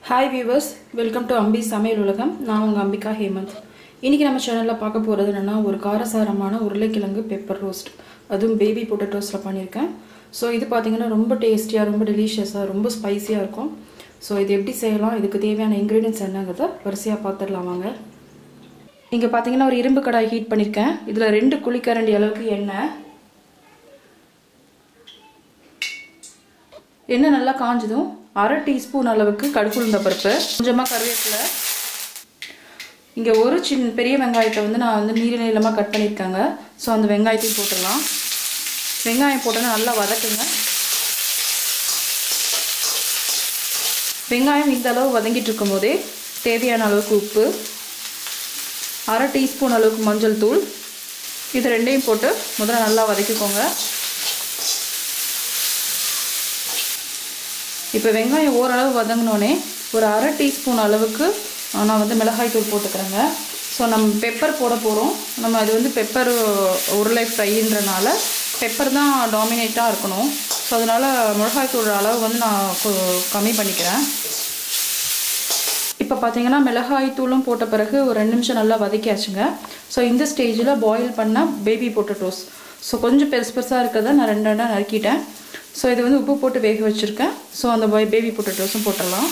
Hi viewers, welcome to Ambi Samaiyal Ulagam. நான் உங்க அம்பிகா ஹேமந்த். இன்னைக்கு நம்ம சேனல்ல பார்க்க போறது என்னன்னா ஒரு காரசாரமான உருளைக்கிழங்கு பெப்பர் ரோஸ்ட். அதுவும் பேபி பொட்டேட்டோஸ்ல பண்ணிருக்கேன். சோ இது பாத்தீங்கன்னா ரொம்ப டேஸ்டியா, ரொம்ப டெலிஷியஸா, ரொம்ப ஸ்பைசியா இருக்கும். சோ இது எப்படி செய்யலாம், இதுக்கு தேவையான இன்கிரிடியன்ட்ஸ் என்னங்கறத வரிசையா பார்த்துடலாம் வாங்க. இங்க பாத்தீங்கன்னா ஒரு இரும்பு கடாய் ஹீட் பண்ணிருக்கேன். இதுல 2 குழிக்கரண்டி அளவுக்கு எண்ணெய் நல்லா காஞ்சதும் 1/2 டீஸ்பூன் அளவுக்கு கடுகு உளுந்த பருப்பு, கொஞ்சமா கறிவேப்பிலை. இங்க ஒரு பெரிய வெங்காயத்தை நான் நீளமா கட் பண்ணிருக்கேங்க. சோ அந்த வெங்காயத்தையும் போட்டுடலாம். வெங்காயம் போட்டா நல்லா வதக்குங்க. வெங்காயம் இந்த அளவு வதங்கிட்டு இருக்கும்போதே தேவையான அளவுக்கு உப்பு, 1/2 டீஸ்பூன் அளவுக்கு மஞ்சள் தூள், இது ரெண்டையும் போட்டு முதல்ல நல்லா வதக்கிக்கோங்க. இப்போ வெங்காயம் ஓரளவு வதங்கினோனே ஒரு 1/2 டீஸ்பூன் அளவுக்கு நான் மிளகாய் தூள் போட்டுக்கிறேங்க. ஸோ நம்ம பெப்பர் போட போகிறோம். நம்ம அது பெப்பர் உருளை ஃப்ரைன்றனால பெப்பர் தான் டாமினேட்டாக இருக்கணும். ஸோ அதனால் மிளகாய் தூள் அளவு நான் கம்மி பண்ணிக்கிறேன். இப்போ பார்த்தீங்கன்னா மிளகாய் தூளும் போட்ட பிறகு ஒரு 2 நிமிஷம் நல்லா வதக்கியாச்சுங்க. ஸோ இந்த ஸ்டேஜில் பாயில் பண்ண பேபி பொட்டேட்டோஸ், ஸோ கொஞ்சம் பெருசாக இருக்கிறத நான் 2 நறுக்கிட்டேன். ஸோ இது உப்பு போட்டு வேக வச்சுருக்கேன். ஸோ அந்த பேபி பொட்டேட்டோஸும் போட்டுடலாம்.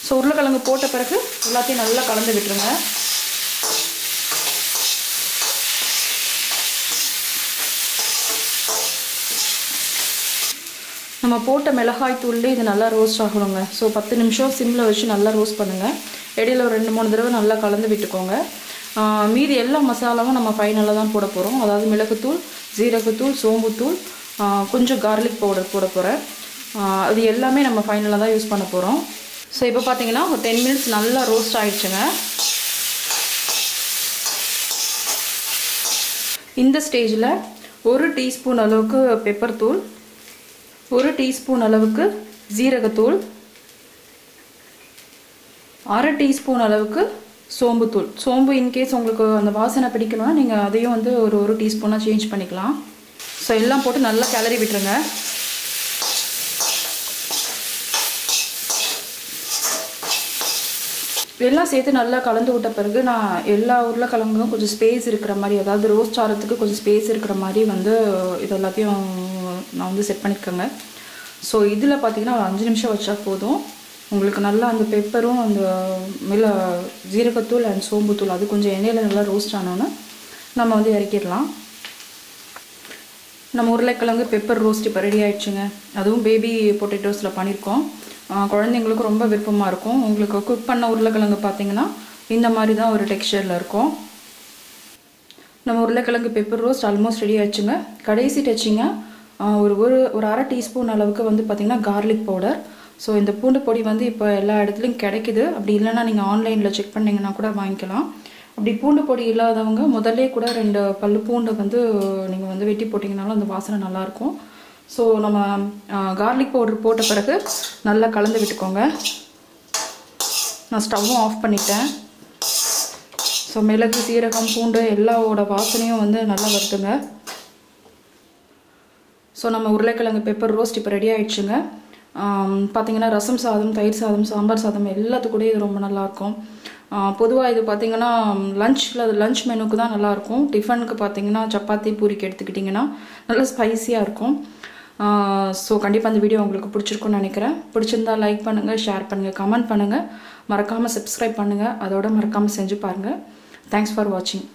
ஸோ உருளைக்கிழங்கு போட்ட பிறகு எல்லாத்தையும் நல்லா கலந்து விட்டுருங்க. நம்ம போட்ட மிளகாய் தூள்லேயே இது நல்லா ரோஸ்ட் ஆகணுங்க. ஸோ 10 நிமிஷம் சிம்மில் வச்சு நல்லா ரோஸ்ட் பண்ணுங்கள். இடையில ஒரு 2-3 தடவை நல்லா கலந்து விட்டுக்கோங்க. மீதி எல்லா மசாலாவும் நம்ம ஃபைனலாக தான் போட போகிறோம். அதாவது மிளகுத்தூள், ஜீரகத்தூள், சோம்புத்தூள், கொஞ்சம் கார்லிக் பவுடர் போட போகிறேன். அது எல்லாமே நம்ம ஃபைனலாக தான் யூஸ் பண்ண போகிறோம். ஸோ இப்போ பார்த்தீங்கன்னா ஒரு 10 மினிட்ஸ் நல்லா ரோஸ்ட் ஆகிடுச்சுங்க. இந்த ஸ்டேஜில் 1 டீஸ்பூன் அளவுக்கு பெப்பர் தூள், 1 டீஸ்பூன் அளவுக்கு ஜீரகத்தூள், 1/2 டீஸ்பூன் அளவுக்கு சோம்புத்தூள். சோம்பு இன்கேஸ் உங்களுக்கு அந்த வாசனை பிடிக்கணும்னா நீங்கள் அதையும் ஒரு டீஸ்பூனாக சேஞ்ச் பண்ணிக்கலாம். ஸோ எல்லாம் போட்டு நல்லா கிளறி விட்டுருங்க. எல்லாம் சேர்த்து நல்லா கலந்து விட்ட பிறகு நான் எல்லா உருளைக்கிழங்கும் கொஞ்சம் ஸ்பேஸ் இருக்கிற மாதிரி, அதாவது ரோஸ்ட் ஆகிறதுக்கு கொஞ்சம் ஸ்பேஸ் இருக்கிற மாதிரி இது எல்லாத்தையும் நான் செட் பண்ணியிருக்கேங்க. ஸோ இதில் பார்த்தீங்கன்னா ஒரு 5 நிமிஷம் வச்சா போதும். உங்களுக்கு நல்லா அந்த பெப்பரும் அந்த ஜீரகத்தூள் அண்ட் சோம்புத்தூள் அது கொஞ்சம் எண்ணெயில் நல்லா ரோஸ்ட் ஆனோன்னு நம்ம இறக்கிடலாம். நம்ம உருளைக்கிழங்கு பெப்பர் ரோஸ்ட் இப்போ ரெடி ஆகிடுச்சுங்க. அதுவும் பேபி பொட்டேட்டோஸில் பண்ணியிருக்கோம். குழந்தைங்களுக்கு ரொம்ப விருப்பமாக இருக்கும். உங்களுக்கு குக் பண்ண உருளைக்கிழங்கு பார்த்தீங்கன்னா இந்த மாதிரி தான் ஒரு டெக்ஸ்சரில் இருக்கும். நம்ம உருளைக்கிழங்கு பெப்பர் ரோஸ்ட் ஆல்மோஸ்ட் ரெடி ஆகிடுச்சுங்க. கடைசி டச்சிங்க ஒரு 1/2 டீஸ்பூன் அளவுக்கு பார்த்திங்கன்னா கார்லிக் பவுடர். ஸோ இந்த பூண்டு பொடி இப்போ எல்லா இடத்துலையும் கிடைக்குது. அப்படி இல்லைன்னா நீங்கள் ஆன்லைனில் செக் பண்ணிங்கன்னா கூட வாங்கிக்கலாம். அப்படி பூண்டு பொடி இல்லாதவங்க முதல்லே கூட 2 பல்லு பூண்டு நீங்கள் வெட்டி போட்டிங்கனாலும் அந்த வாசனை நல்லாயிருக்கும். ஸோ நம்ம கார்லிக் பவுடர் போட்ட பிறகு நல்லா கலந்து விட்டுக்கோங்க. நான் ஸ்டவ்வும் ஆஃப் பண்ணிட்டேன். ஸோ மிளகு, சீரகம், பூண்டு எல்லாவோட வாசனையும் நல்லா வருதுங்க. ஸோ நம்ம உருளைக்கிழங்கு பெப்பர் ரோஸ்ட் இப்போ ரெடி ஆகிடுச்சுங்க. பார்த்திங்கன்னா ரசம் சாதம், தயிர் சாதம், சாம்பார் சாதம் எல்லாத்துக்கூடயும் இது ரொம்ப நல்லாயிருக்கும். பொதுவாக இது பார்த்திங்கன்னா லஞ்ச் மெனுக்கு தான் நல்லாயிருக்கும். டிஃபனுக்கு பார்த்திங்கன்னா சப்பாத்தி, பூரிக்கு எடுத்துக்கிட்டிங்கன்னா நல்லா ஸ்பைஸியாக இருக்கும். ஸோ கண்டிப்பாக அந்த வீடியோ உங்களுக்கு பிடிச்சிருக்குன்னு நினைக்கிறேன். பிடிச்சிருந்தா லைக் பண்ணுங்கள், ஷேர் பண்ணுங்கள், கமெண்ட் பண்ணுங்கள், மறக்காமல் சப்ஸ்கிரைப் பண்ணுங்கள். அதோட மறக்காமல் செஞ்சு பாருங்கள். தேங்க்ஸ் ஃபார் வாட்சிங்.